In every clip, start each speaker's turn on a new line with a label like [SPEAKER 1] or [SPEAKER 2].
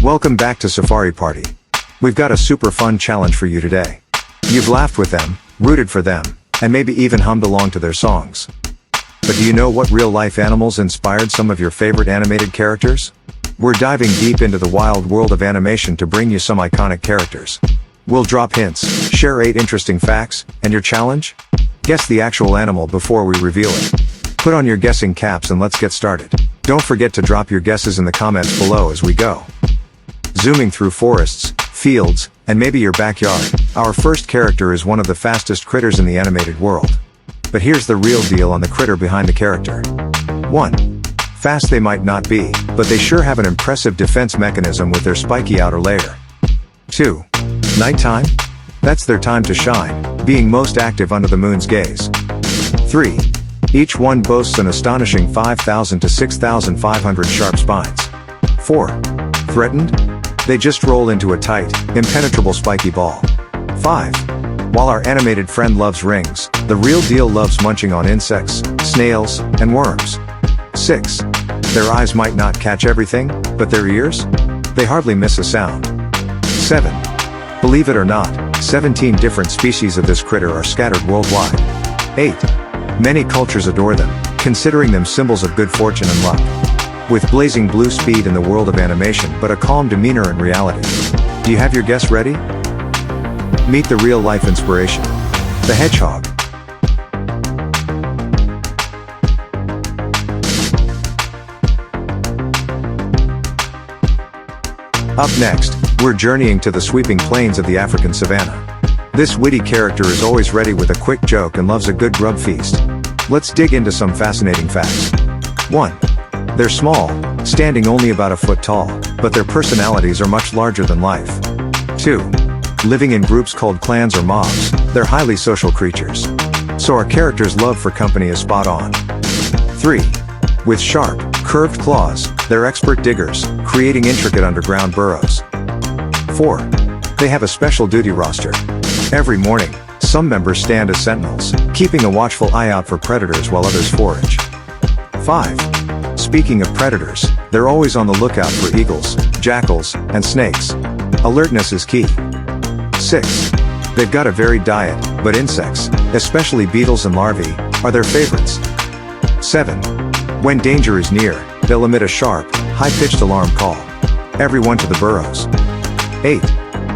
[SPEAKER 1] Welcome back to Safari Party. We've got a super fun challenge for you today. You've laughed with them, rooted for them, and maybe even hummed along to their songs. But do you know what real-life animals inspired some of your favorite animated characters? We're diving deep into the wild world of animation to bring you some iconic characters. We'll drop hints, share 8 interesting facts, and your challenge? Guess the actual animal before we reveal it. Put on your guessing caps and let's get started. Don't forget to drop your guesses in the comments below as we go. Zooming through forests, fields, and maybe your backyard, our first character is one of the fastest critters in the animated world. But here's the real deal on the critter behind the character. 1. Fast they might not be, but they sure have an impressive defense mechanism with their spiky outer layer. 2. Nighttime? That's their time to shine, being most active under the moon's gaze. 3. Each one boasts an astonishing 5,000 to 6,500 sharp spines. 4. Threatened? They just roll into a tight, impenetrable spiky ball. 5. While our animated friend loves rings, the real deal loves munching on insects, snails, and worms. 6. Their eyes might not catch everything, but their ears? They hardly miss a sound. 7. Believe it or not, 17 different species of this critter are scattered worldwide. 8. Many cultures adore them, considering them symbols of good fortune and luck. With blazing blue speed in the world of animation but a calm demeanor in reality. Do you have your guess ready? Meet the real-life inspiration. The hedgehog. Up next, we're journeying to the sweeping plains of the African savanna. This witty character is always ready with a quick joke and loves a good grub feast. Let's dig into some fascinating facts. 1. They're small, standing only about a foot tall, but their personalities are much larger than life. 2. Living in groups called clans or mobs, they're highly social creatures. So our character's love for company is spot on. 3. With sharp, curved claws, they're expert diggers, creating intricate underground burrows. 4. They have a special duty roster. Every morning, some members stand as sentinels, keeping a watchful eye out for predators while others forage. 5. Speaking of predators, they're always on the lookout for eagles, jackals, and snakes. Alertness is key. 6. They've got a varied diet, but insects, especially beetles and larvae, are their favorites. 7. When danger is near, they'll emit a sharp, high-pitched alarm call. Everyone to the burrows. 8.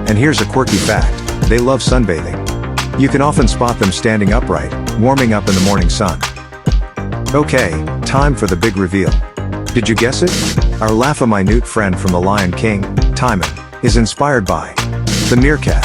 [SPEAKER 1] And here's a quirky fact, they love sunbathing. You can often spot them standing upright, warming up in the morning sun. Okay, time for the big reveal. Did you guess it? Our laugh-a-minute friend from The Lion King, Timon, is inspired by the meerkat.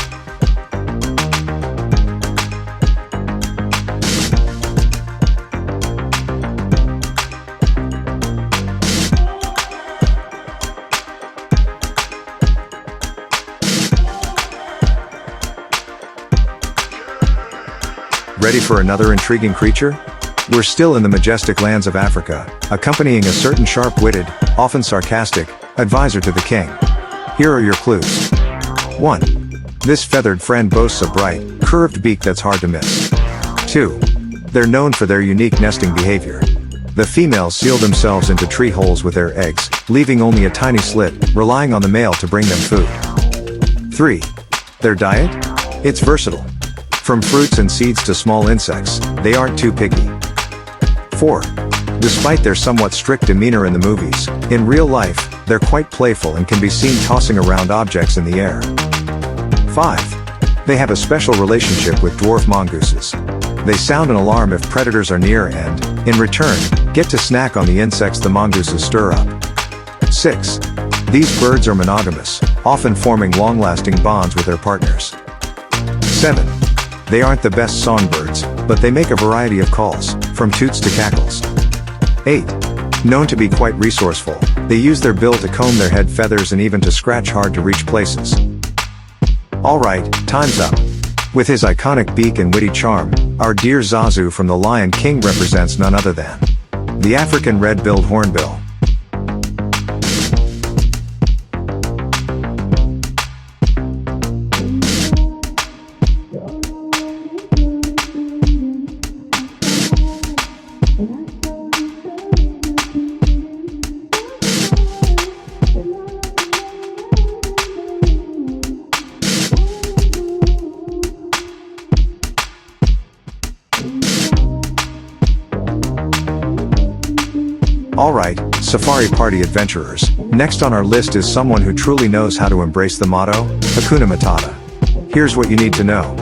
[SPEAKER 1] Ready for another intriguing creature? We're still in the majestic lands of Africa, accompanying a certain sharp-witted, often sarcastic, advisor to the king. Here are your clues. 1. This feathered friend boasts a bright, curved beak that's hard to miss. 2. They're known for their unique nesting behavior. The females seal themselves into tree holes with their eggs, leaving only a tiny slit, relying on the male to bring them food. 3. Their diet? It's versatile. From fruits and seeds to small insects, they aren't too picky. 4. Despite their somewhat strict demeanor in the movies, in real life, they're quite playful and can be seen tossing around objects in the air. 5. They have a special relationship with dwarf mongooses. They sound an alarm if predators are near and, in return, get to snack on the insects the mongooses stir up. 6. These birds are monogamous, often forming long-lasting bonds with their partners. 7. They aren't the best songbirds, but they make a variety of calls, from toots to cackles. 8. Known to be quite resourceful, they use their bill to comb their head feathers and even to scratch hard-to-reach places. Alright, time's up. With his iconic beak and witty charm, our dear Zazu from The Lion King represents none other than the African red-billed hornbill. Alright, safari party adventurers, next on our list is someone who truly knows how to embrace the motto, Hakuna Matata. Here's what you need to know.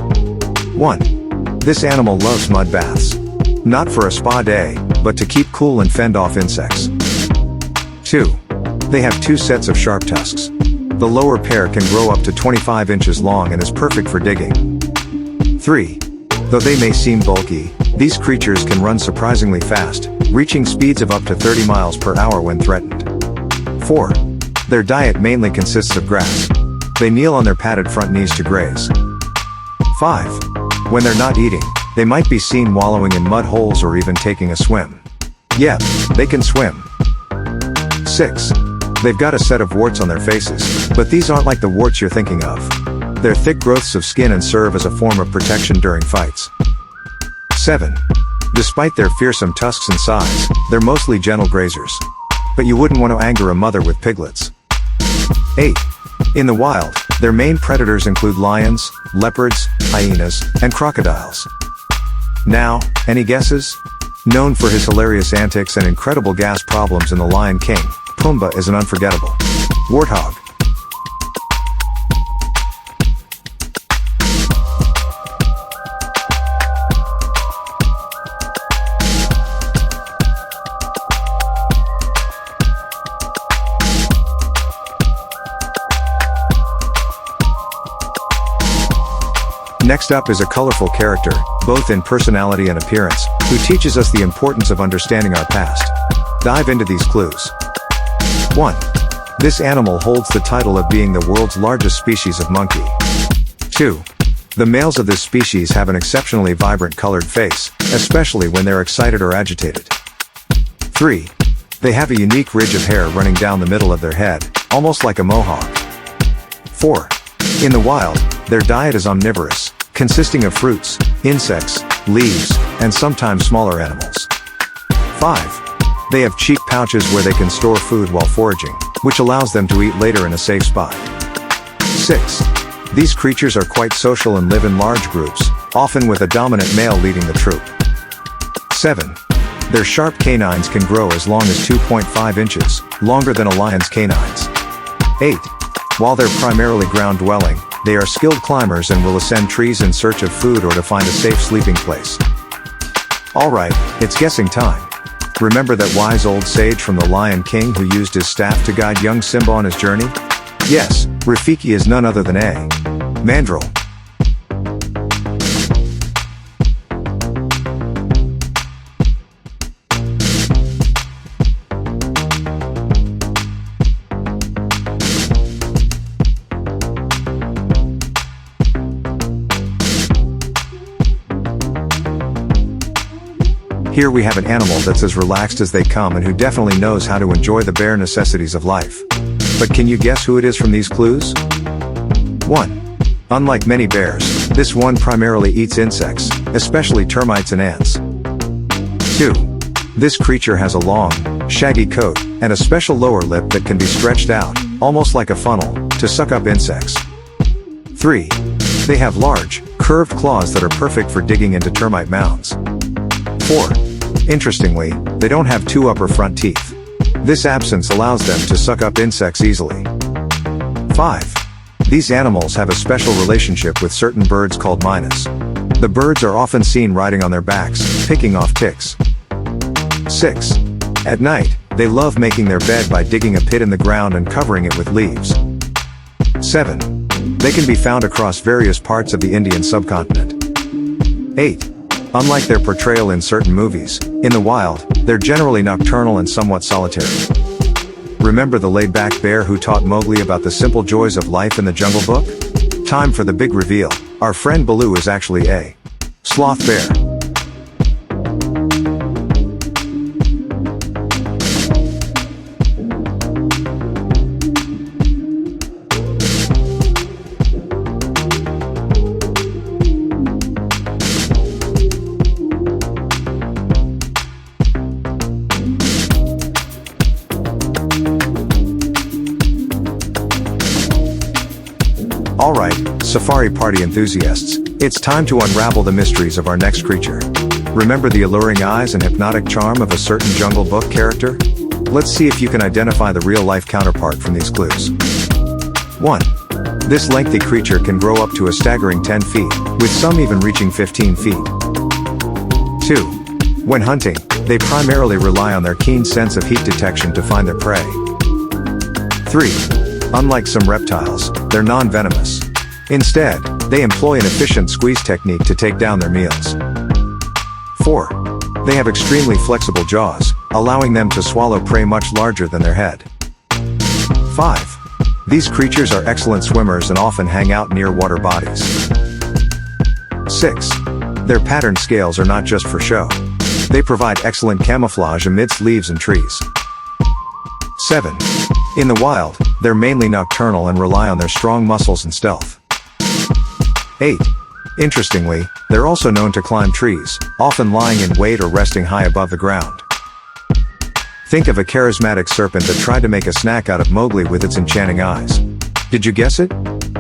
[SPEAKER 1] 1. This animal loves mud baths. Not for a spa day, but to keep cool and fend off insects. 2. They have 2 sets of sharp tusks. The lower pair can grow up to 25 inches long and is perfect for digging. 3. Though they may seem bulky, these creatures can run surprisingly fast, reaching speeds of up to 30 miles per hour when threatened. 4. Their diet mainly consists of grass. They kneel on their padded front knees to graze. 5. When they're not eating, they might be seen wallowing in mud holes or even taking a swim. Yep, they can swim. 6. They've got a set of warts on their faces, but these aren't like the warts you're thinking of. They're thick growths of skin and serve as a form of protection during fights. 7. Despite their fearsome tusks and size, they're mostly gentle grazers. But you wouldn't want to anger a mother with piglets. 8. In the wild, their main predators include lions, leopards, hyenas, and crocodiles. Now, any guesses? Known for his hilarious antics and incredible gas problems in The Lion King, Pumbaa is an unforgettable warthog. Next up is a colorful character, both in personality and appearance, who teaches us the importance of understanding our past. Dive into these clues. 1. This animal holds the title of being the world's largest species of monkey. 2. The males of this species have an exceptionally vibrant colored face, especially when they're excited or agitated. 3. They have a unique ridge of hair running down the middle of their head, almost like a mohawk. 4. In the wild, their diet is omnivorous, consisting of fruits, insects, leaves, and sometimes smaller animals. 5. They have cheek pouches where they can store food while foraging, which allows them to eat later in a safe spot. 6. These creatures are quite social and live in large groups, often with a dominant male leading the troop. 7. Their sharp canines can grow as long as 2.5 inches, longer than a lion's canines. 8. While they're primarily ground-dwelling, they are skilled climbers and will ascend trees in search of food or to find a safe sleeping place. Alright, it's guessing time. Remember that wise old sage from The Lion King who used his staff to guide young Simba on his journey? Yes, Rafiki is none other than a mandrill. Here we have an animal that's as relaxed as they come and who definitely knows how to enjoy the bare necessities of life. But can you guess who it is from these clues? 1. Unlike many bears, this one primarily eats insects, especially termites and ants. 2. This creature has a long, shaggy coat, and a special lower lip that can be stretched out, almost like a funnel, to suck up insects. 3. They have large, curved claws that are perfect for digging into termite mounds. 4. Interestingly, they don't have 2 upper front teeth. This absence allows them to suck up insects easily. 5. These animals have a special relationship with certain birds called mynas. The birds are often seen riding on their backs, picking off ticks. 6. At night, they love making their bed by digging a pit in the ground and covering it with leaves. 7. They can be found across various parts of the Indian subcontinent. 8. Unlike their portrayal in certain movies, in the wild, they're generally nocturnal and somewhat solitary. Remember the laid-back bear who taught Mowgli about the simple joys of life in the Jungle Book? Time for the big reveal. Our friend Baloo is actually a sloth bear. Alright, safari party enthusiasts, it's time to unravel the mysteries of our next creature. Remember the alluring eyes and hypnotic charm of a certain Jungle Book character? Let's see if you can identify the real-life counterpart from these clues. 1. This lengthy creature can grow up to a staggering 10 feet, with some even reaching 15 feet. 2. When hunting, they primarily rely on their keen sense of heat detection to find their prey. 3. Unlike some reptiles, they're non-venomous. Instead, they employ an efficient squeeze technique to take down their meals. 4. They have extremely flexible jaws, allowing them to swallow prey much larger than their head. 5. These creatures are excellent swimmers and often hang out near water bodies. 6. Their patterned scales are not just for show. They provide excellent camouflage amidst leaves and trees. 7. In the wild, they're mainly nocturnal and rely on their strong muscles and stealth. 8. Interestingly, they're also known to climb trees, often lying in wait or resting high above the ground. Think of a charismatic serpent that tried to make a snack out of Mowgli with its enchanting eyes. Did you guess it?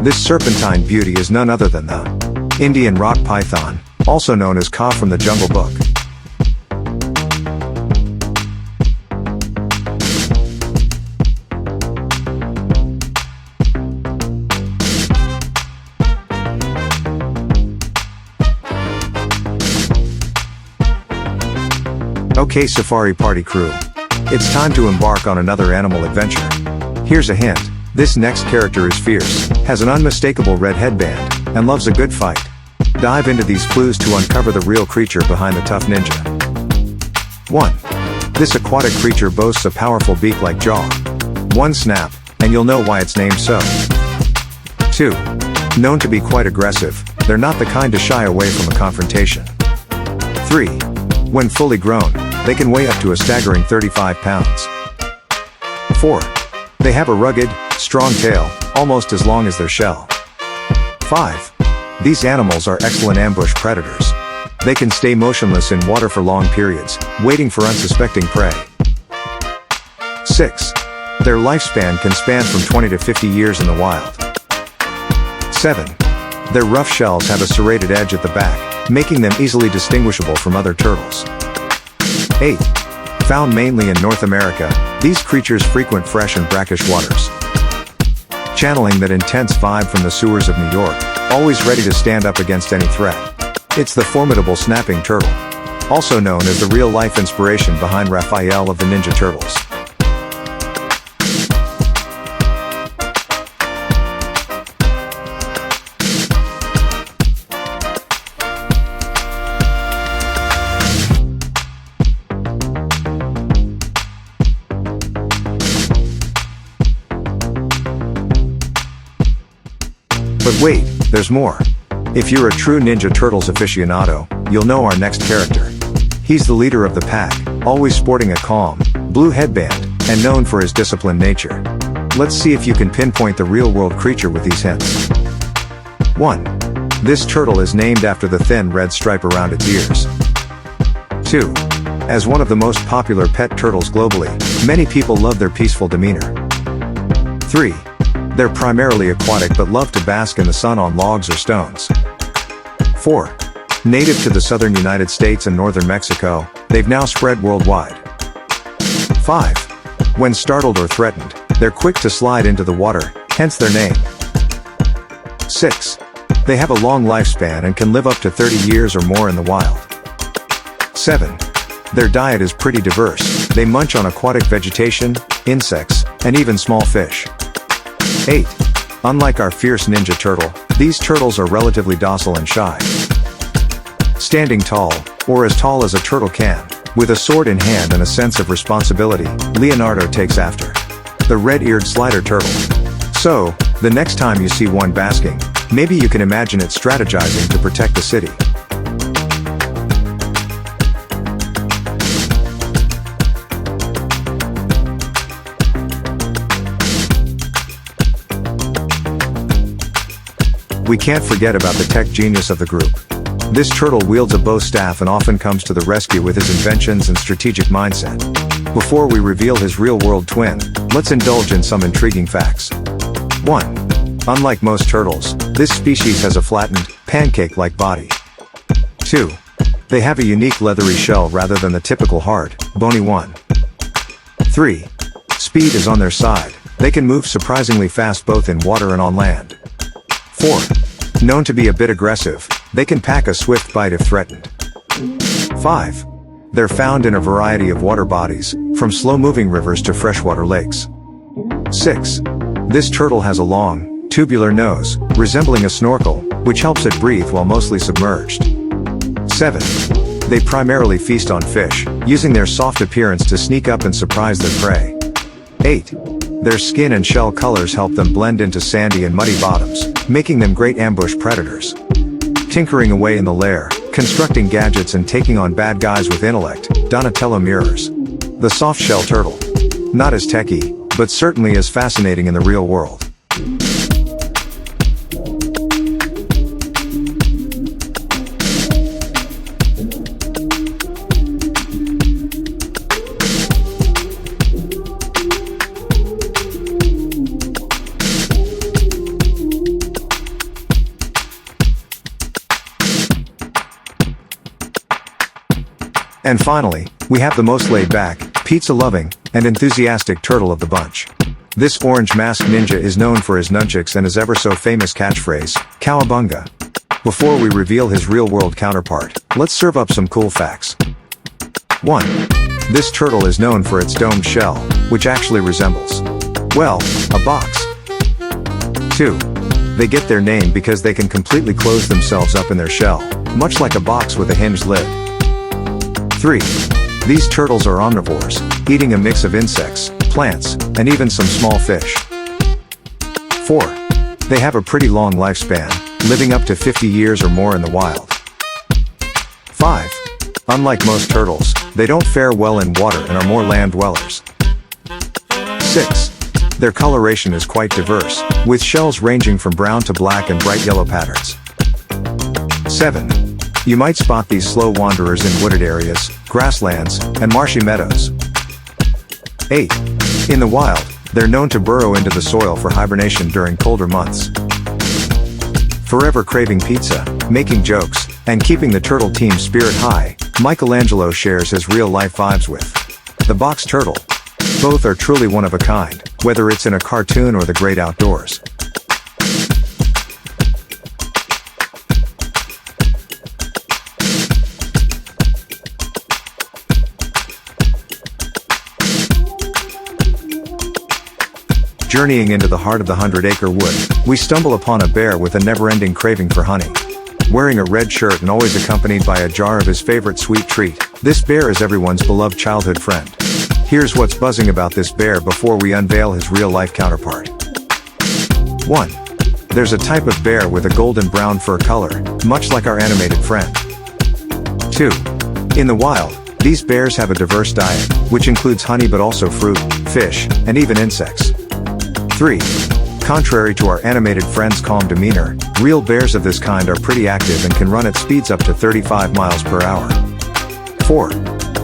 [SPEAKER 1] This serpentine beauty is none other than the Indian rock python, also known as Kaa from the Jungle Book. Okay, Safari Party crew. It's time to embark on another animal adventure. Here's a hint. This next character is fierce, has an unmistakable red headband, and loves a good fight. Dive into these clues to uncover the real creature behind the tough ninja. 1. This aquatic creature boasts a powerful beak-like jaw. One snap, and you'll know why it's named so. 2. Known to be quite aggressive, they're not the kind to shy away from a confrontation. 3. When fully grown, they can weigh up to a staggering 35 pounds. 4. They have a rugged, strong tail, almost as long as their shell. 5. These animals are excellent ambush predators. They can stay motionless in water for long periods, waiting for unsuspecting prey. 6. Their lifespan can span from 20 to 50 years in the wild. 7. Their rough shells have a serrated edge at the back, making them easily distinguishable from other turtles. 8. Found mainly in North America, these creatures frequent fresh and brackish waters. Channeling that intense vibe from the sewers of New York, always ready to stand up against any threat. It's the formidable snapping turtle, also known as the real-life inspiration behind Raphael of the Ninja Turtles. But wait, there's more. If you're a true Ninja Turtles aficionado, you'll know our next character. He's the leader of the pack, always sporting a calm, blue headband, and known for his disciplined nature. Let's see if you can pinpoint the real-world creature with these hints. 1. This turtle is named after the thin red stripe around its ears. 2. As one of the most popular pet turtles globally, many people love their peaceful demeanor. 3. They're primarily aquatic but love to bask in the sun on logs or stones. 4. Native to the southern United States and northern Mexico, they've now spread worldwide. 5. When startled or threatened, they're quick to slide into the water, hence their name. 6. They have a long lifespan and can live up to 30 years or more in the wild. 7. Their diet is pretty diverse, they munch on aquatic vegetation, insects, and even small fish. 8. Unlike our fierce ninja turtle, these turtles are relatively docile and shy. Standing tall, or as tall as a turtle can, with a sword in hand and a sense of responsibility, Leonardo takes after the red-eared slider turtle. So, the next time you see one basking, maybe you can imagine it strategizing to protect the city. We can't forget about the tech genius of the group. This turtle wields a bow staff and often comes to the rescue with his inventions and strategic mindset. Before we reveal his real-world twin, let's indulge in some intriguing facts. 1. Unlike most turtles, this species has a flattened, pancake-like body. 2. They have a unique leathery shell rather than the typical hard, bony one. 3. Speed is on their side. They can move surprisingly fast both in water and on land. 4. Known to be a bit aggressive, they can pack a swift bite if threatened. 5. They're found in a variety of water bodies, from slow-moving rivers to freshwater lakes. 6. This turtle has a long, tubular nose, resembling a snorkel, which helps it breathe while mostly submerged. 7. They primarily feast on fish, using their soft appearance to sneak up and surprise their prey. 8. Their skin and shell colors help them blend into sandy and muddy bottoms, making them great ambush predators. Tinkering away in the lair, constructing gadgets and taking on bad guys with intellect, Donatello mirrors the soft-shell turtle. Not as techy, but certainly as fascinating in the real world. And finally, we have the most laid-back, pizza-loving, and enthusiastic turtle of the bunch. This orange-masked ninja is known for his nunchucks and his ever-so-famous catchphrase, "Cowabunga." Before we reveal his real-world counterpart, let's serve up some cool facts. 1. This turtle is known for its domed shell, which actually resembles, well, a box. 2. They get their name because they can completely close themselves up in their shell, much like a box with a hinged lid. 3. These turtles are omnivores, eating a mix of insects, plants, and even some small fish. 4. They have a pretty long lifespan, living up to 50 years or more in the wild. 5. Unlike most turtles, they don't fare well in water and are more land dwellers. 6. Their coloration is quite diverse, with shells ranging from brown to black and bright yellow patterns. 7. You might spot these slow wanderers in wooded areas, grasslands, and marshy meadows. 8. In the wild, they're known to burrow into the soil for hibernation during colder months. Forever craving pizza, making jokes, and keeping the turtle team's spirit high, Michelangelo shares his real-life vibes with the box turtle. Both are truly one of a kind, whether it's in a cartoon or the great outdoors. Journeying into the heart of the 100-acre wood, we stumble upon a bear with a never-ending craving for honey. Wearing a red shirt and always accompanied by a jar of his favorite sweet treat, this bear is everyone's beloved childhood friend. Here's what's buzzing about this bear before we unveil his real-life counterpart. 1. There's a type of bear with a golden brown fur color, much like our animated friend. 2. In the wild, these bears have a diverse diet, which includes honey but also fruit, fish, and even insects. 3. Contrary to our animated friend's calm demeanor, real bears of this kind are pretty active and can run at speeds up to 35 miles per hour. 4.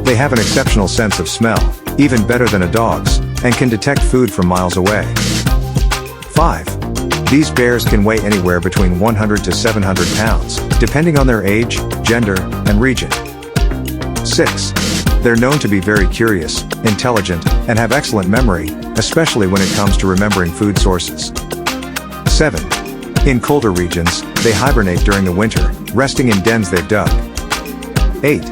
[SPEAKER 1] They have an exceptional sense of smell, even better than a dog's, and can detect food from miles away. 5. These bears can weigh anywhere between 100 to 700 pounds, depending on their age, gender, and region. 6. They're known to be very curious, intelligent, and have excellent memory, especially when it comes to remembering food sources. 7. In colder regions, they hibernate during the winter, resting in dens they've dug. 8.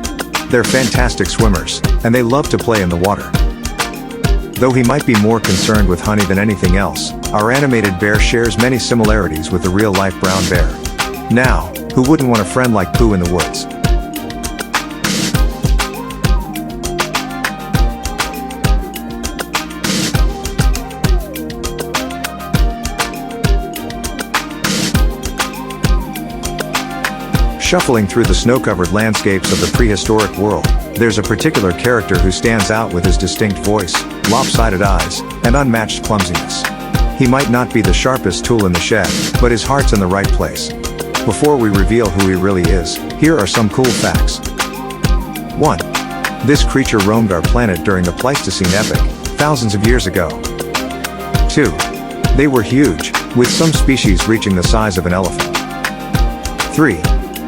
[SPEAKER 1] They're fantastic swimmers, and they love to play in the water. Though he might be more concerned with honey than anything else, our animated bear shares many similarities with the real-life brown bear. Now, who wouldn't want a friend like Pooh in the woods? Shuffling through the snow-covered landscapes of the prehistoric world, there's a particular character who stands out with his distinct voice, lopsided eyes, and unmatched clumsiness. He might not be the sharpest tool in the shed, but his heart's in the right place. Before we reveal who he really is, here are some cool facts. 1. This creature roamed our planet during the Pleistocene epoch, thousands of years ago. 2. They were huge, with some species reaching the size of an elephant. 3.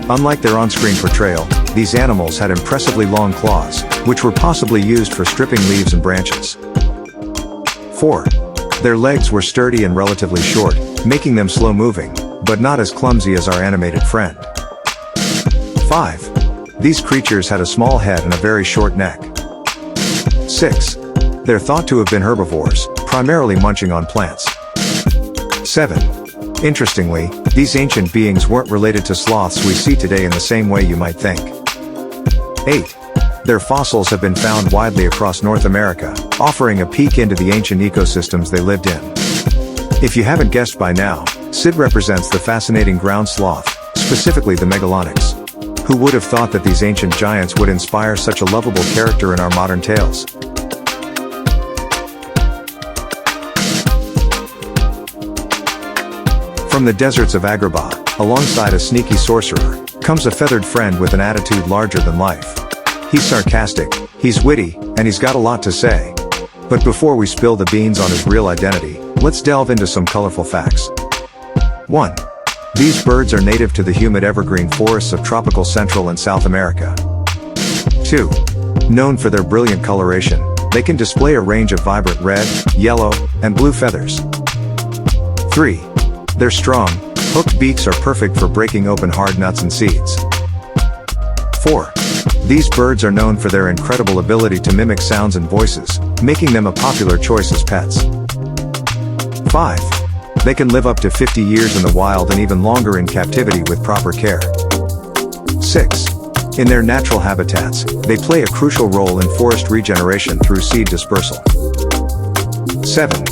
[SPEAKER 1] Unlike their on-screen portrayal, these animals had impressively long claws, which were possibly used for stripping leaves and branches. 4. Their legs were sturdy and relatively short, making them slow-moving, but not as clumsy as our animated friend. 5. These creatures had a small head and a very short neck. 6. They're thought to have been herbivores, primarily munching on plants. 7. Interestingly, these ancient beings weren't related to sloths we see today in the same way you might think. 8. Their fossils have been found widely across North America, offering a peek into the ancient ecosystems they lived in. If you haven't guessed by now, Sid represents the fascinating ground sloth, specifically the megalonyx. Who would have thought that these ancient giants would inspire such a lovable character in our modern tales? From the deserts of Agrabah, alongside a sneaky sorcerer, comes a feathered friend with an attitude larger than life. He's sarcastic, he's witty, and he's got a lot to say. But before we spill the beans on his real identity, let's delve into some colorful facts. 1. These birds are native to the humid evergreen forests of tropical Central and South America. 2. Known for their brilliant coloration, they can display a range of vibrant red, yellow, and blue feathers. 3. Their strong, hooked beaks are perfect for breaking open hard nuts and seeds. 4. These birds are known for their incredible ability to mimic sounds and voices, making them a popular choice as pets. 5. They can live up to 50 years in the wild and even longer in captivity with proper care. 6. In their natural habitats, they play a crucial role in forest regeneration through seed dispersal. 7.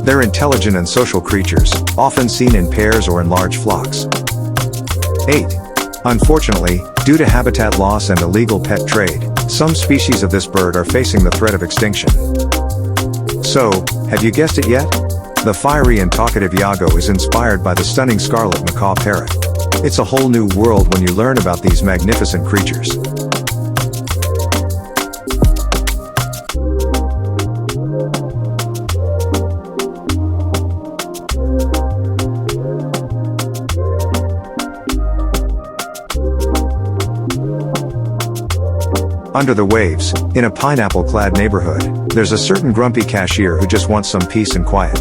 [SPEAKER 1] They're intelligent and social creatures, often seen in pairs or in large flocks. 8. Unfortunately, due to habitat loss and illegal pet trade, some species of this bird are facing the threat of extinction. So, have you guessed it yet? The fiery and talkative Iago is inspired by the stunning scarlet macaw parrot. It's a whole new world when you learn about these magnificent creatures. Under the waves, in a pineapple-clad neighborhood, there's a certain grumpy cashier who just wants some peace and quiet.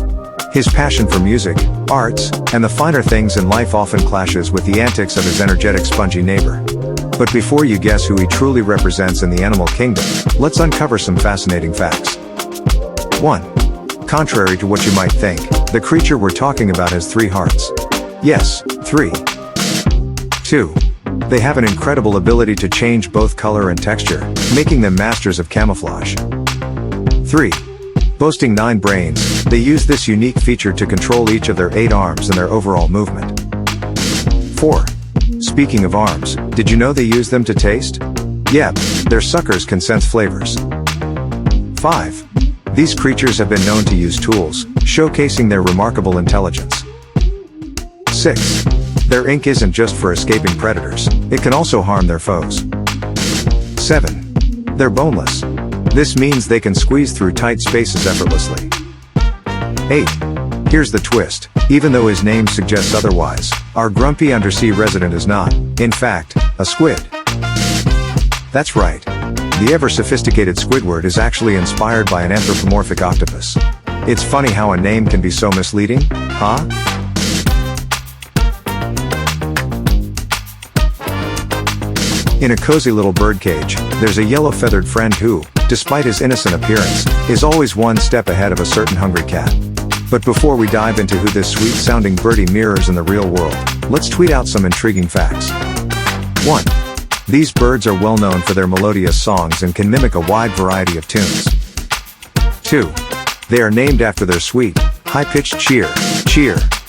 [SPEAKER 1] His passion for music, arts, and the finer things in life often clashes with the antics of his energetic spongy neighbor. But before you guess who he truly represents in the animal kingdom, let's uncover some fascinating facts. 1. Contrary to what you might think, the creature we're talking about has 3 hearts. Yes, 3. 2. They have an incredible ability to change both color and texture, making them masters of camouflage. 3. Boasting 9 brains, they use this unique feature to control each of their 8 arms and their overall movement. 4. Speaking of arms, did you know they use them to taste? Yep, their suckers can sense flavors. 5. These creatures have been known to use tools, showcasing their remarkable intelligence. 6. Their ink isn't just for escaping predators, it can also harm their foes. 7. They're boneless. This means they can squeeze through tight spaces effortlessly. 8. Here's the twist, even though his name suggests otherwise, our grumpy undersea resident is not, in fact, a squid. That's right. The ever-sophisticated Squidward is actually inspired by an anthropomorphic octopus. It's funny how a name can be so misleading, huh? In a cozy little birdcage, there's a yellow feathered friend who, despite his innocent appearance, is always one step ahead of a certain hungry cat. But before we dive into who this sweet-sounding birdie mirrors in the real world, let's tweet out some intriguing facts. 1. These birds are well known for their melodious songs and can mimic a wide variety of tunes. 2. They are named after their sweet, high-pitched cheer,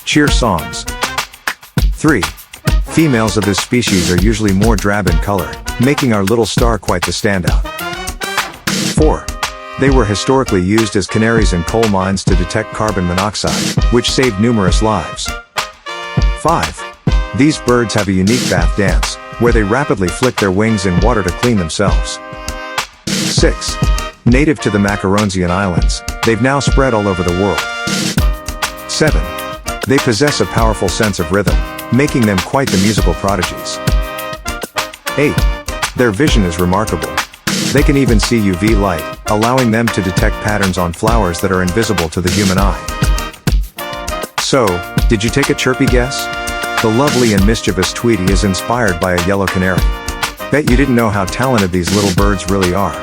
[SPEAKER 1] cheer songs. 3. Females of this species are usually more drab in color, making our little star quite the standout. 4. They were historically used as canaries in coal mines to detect carbon monoxide, which saved numerous lives. 5. These birds have a unique bath dance, where they rapidly flick their wings in water to clean themselves. 6. Native to the Macaronesian Islands, they've now spread all over the world. 7. They possess a powerful sense of rhythm, making them quite the musical prodigies. 8. Their vision is remarkable. They can even see UV light, allowing them to detect patterns on flowers that are invisible to the human eye. So, did you take a chirpy guess? The lovely and mischievous Tweety is inspired by a yellow canary. Bet you didn't know how talented these little birds really are.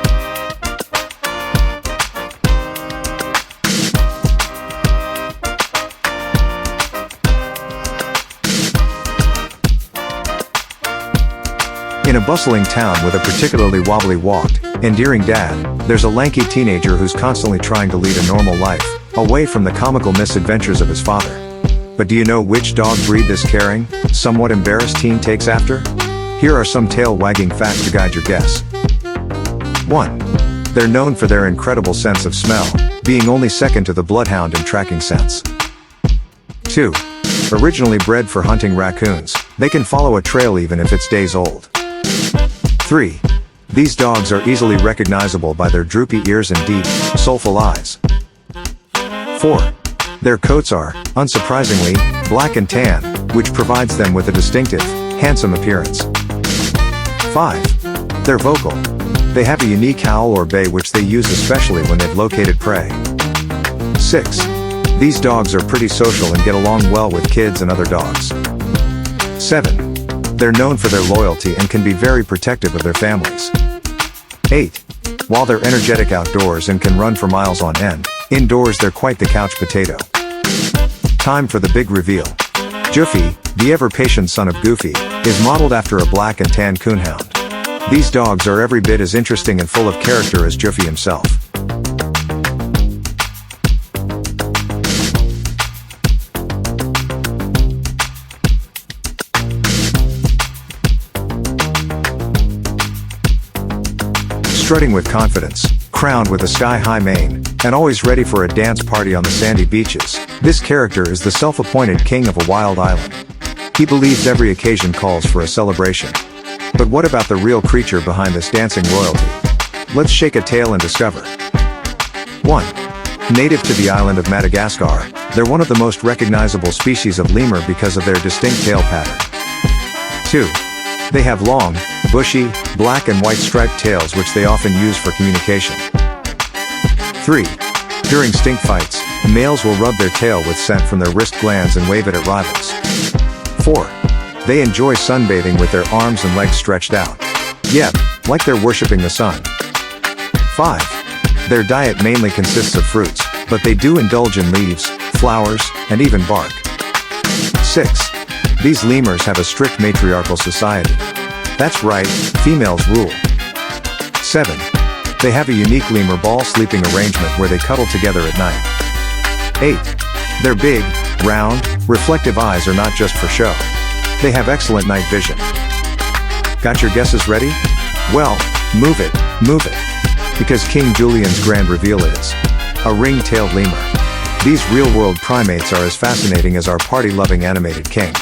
[SPEAKER 1] In a bustling town with a particularly wobbly walked, endearing dad, there's a lanky teenager who's constantly trying to lead a normal life, away from the comical misadventures of his father. But do you know which dog breed this caring, somewhat embarrassed teen takes after? Here are some tail-wagging facts to guide your guess. 1. They're known for their incredible sense of smell, being only second to the bloodhound in tracking scents. 2. Originally bred for hunting raccoons, they can follow a trail even if it's days old. 3. These dogs are easily recognizable by their droopy ears and deep, soulful eyes. 4. Their coats are, unsurprisingly, black and tan, which provides them with a distinctive, handsome appearance. 5. They're vocal. They have a unique howl or bay which they use especially when they've located prey. 6. These dogs are pretty social and get along well with kids and other dogs. 7. They're known for their loyalty and can be very protective of their families. 8. While they're energetic outdoors and can run for miles on end, indoors they're quite the couch potato. Time for the big reveal. Joofy, the ever-patient son of Goofy, is modeled after a black and tan coonhound. These dogs are every bit as interesting and full of character as Joofy himself. Strutting with confidence, crowned with a sky-high mane, and always ready for a dance party on the sandy beaches, this character is the self-appointed king of a wild island. He believes every occasion calls for a celebration. But what about the real creature behind this dancing royalty? Let's shake a tail and discover. 1. Native to the island of Madagascar, they're one of the most recognizable species of lemur because of their distinct tail pattern. 2. They have long, bushy, black and white striped tails which they often use for communication. 3. During stink fights, males will rub their tail with scent from their wrist glands and wave it at rivals. 4. They enjoy sunbathing with their arms and legs stretched out. Yep, like they're worshipping the sun. 5. Their diet mainly consists of fruits, but they do indulge in leaves, flowers, and even bark. 6. These lemurs have a strict matriarchal society. That's right, females rule. 7. They have a unique lemur ball sleeping arrangement where they cuddle together at night. 8. Their big, round, reflective eyes are not just for show. They have excellent night vision. Got your guesses ready? Well, move it, because King Julian's grand reveal is a ring-tailed lemur. These real-world primates are as fascinating as our party-loving animated king.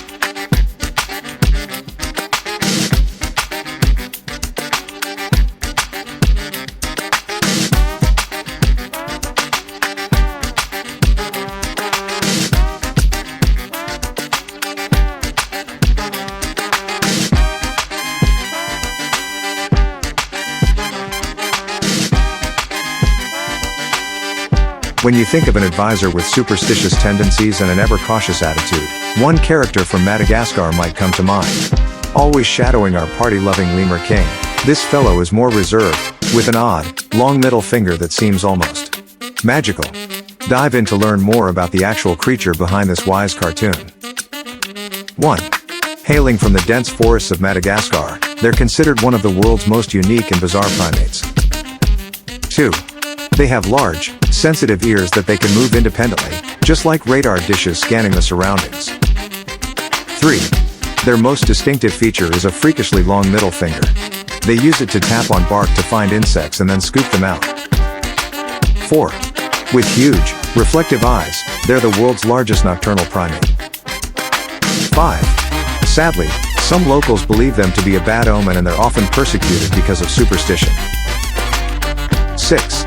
[SPEAKER 1] When you think of an advisor with superstitious tendencies and an ever-cautious attitude, one character from Madagascar might come to mind. Always shadowing our party-loving lemur king, this fellow is more reserved, with an odd, long middle finger that seems almost magical. Dive in to learn more about the actual creature behind this wise cartoon. 1. Hailing from the dense forests of Madagascar, they're considered one of the world's most unique and bizarre primates. 2. They have large, sensitive ears that they can move independently, just like radar dishes scanning the surroundings. 3. Their most distinctive feature is a freakishly long middle finger. They use it to tap on bark to find insects and then scoop them out. 4. With huge, reflective eyes, they're the world's largest nocturnal primate. 5. Sadly, some locals believe them to be a bad omen and they're often persecuted because of superstition. 6.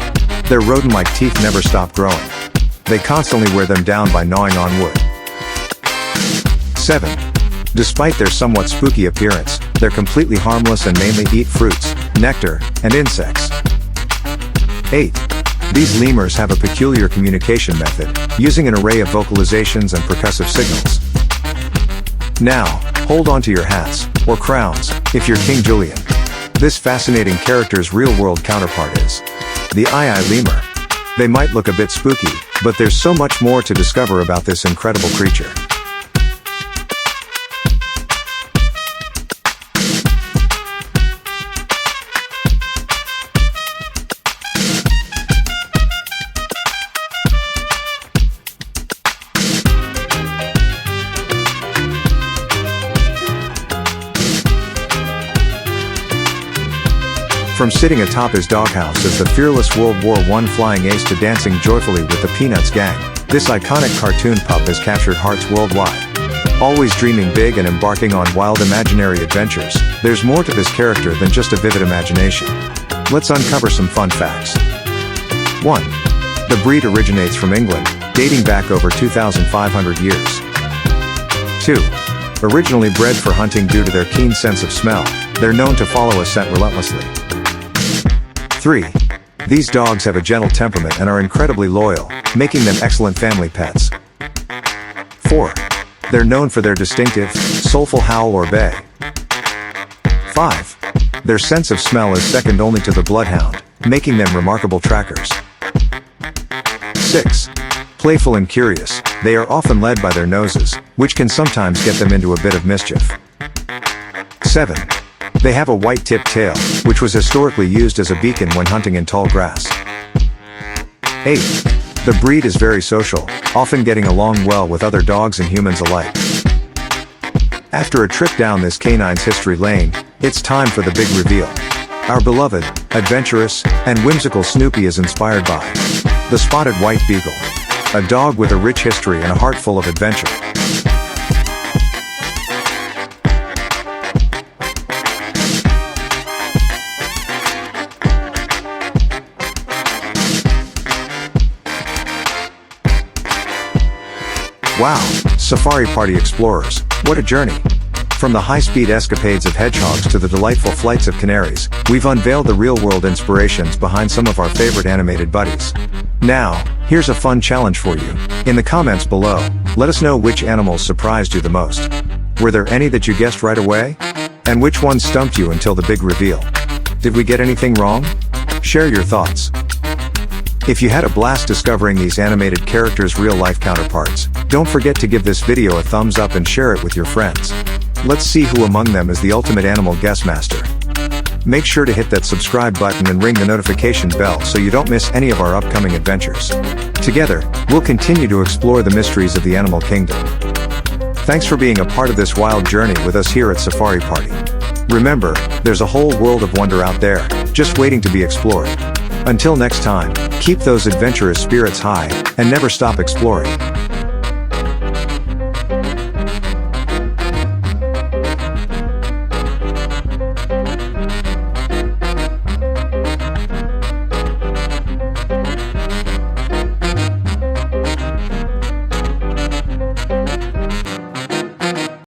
[SPEAKER 1] Their rodent-like teeth never stop growing. They constantly wear them down by gnawing on wood. 7. Despite their somewhat spooky appearance, they're completely harmless and mainly eat fruits, nectar, and insects. 8. 8. These lemurs have a peculiar communication method, using an array of vocalizations and percussive signals. Now, hold on to your hats, or crowns, if you're King Julian. This fascinating character's real-world counterpart is the lemur. They might look a bit spooky, but there's so much more to discover about this incredible creature. From sitting atop his doghouse as the fearless World War I flying ace to dancing joyfully with the Peanuts gang, this iconic cartoon pup has captured hearts worldwide. Always dreaming big and embarking on wild imaginary adventures, there's more to this character than just a vivid imagination. Let's uncover some fun facts. 1. The breed originates from England, dating back over 2,500 years. 2. Originally bred for hunting due to their keen sense of smell, they're known to follow a scent relentlessly. 3. These dogs have a gentle temperament and are incredibly loyal, making them excellent family pets. 4. They're known for their distinctive, soulful howl or bay. 5. Their sense of smell is second only to the bloodhound, making them remarkable trackers. 6. Playful and curious, they are often led by their noses, which can sometimes get them into a bit of mischief. 7. They have a white-tipped tail, which was historically used as a beacon when hunting in tall grass. 8. The breed is very social, often getting along well with other dogs and humans alike. After a trip down this canine's history lane, it's time for the big reveal. Our beloved, adventurous, and whimsical Snoopy is inspired by the spotted white beagle, a dog with a rich history and a heart full of adventure. Wow, Safari Party explorers, what a journey! From the high-speed escapades of hedgehogs to the delightful flights of canaries, we've unveiled the real-world inspirations behind some of our favorite animated buddies. Now, here's a fun challenge for you. In the comments below, let us know which animals surprised you the most. Were there any that you guessed right away? And which ones stumped you until the big reveal? Did we get anything wrong? Share your thoughts. If you had a blast discovering these animated characters' real-life counterparts, don't forget to give this video a thumbs up and share it with your friends. Let's see who among them is the ultimate animal guessmaster. Make sure to hit that subscribe button and ring the notification bell so you don't miss any of our upcoming adventures. Together, we'll continue to explore the mysteries of the animal kingdom. Thanks for being a part of this wild journey with us here at Safari Party. Remember, there's a whole world of wonder out there, just waiting to be explored. Until next time, keep those adventurous spirits high, and never stop exploring.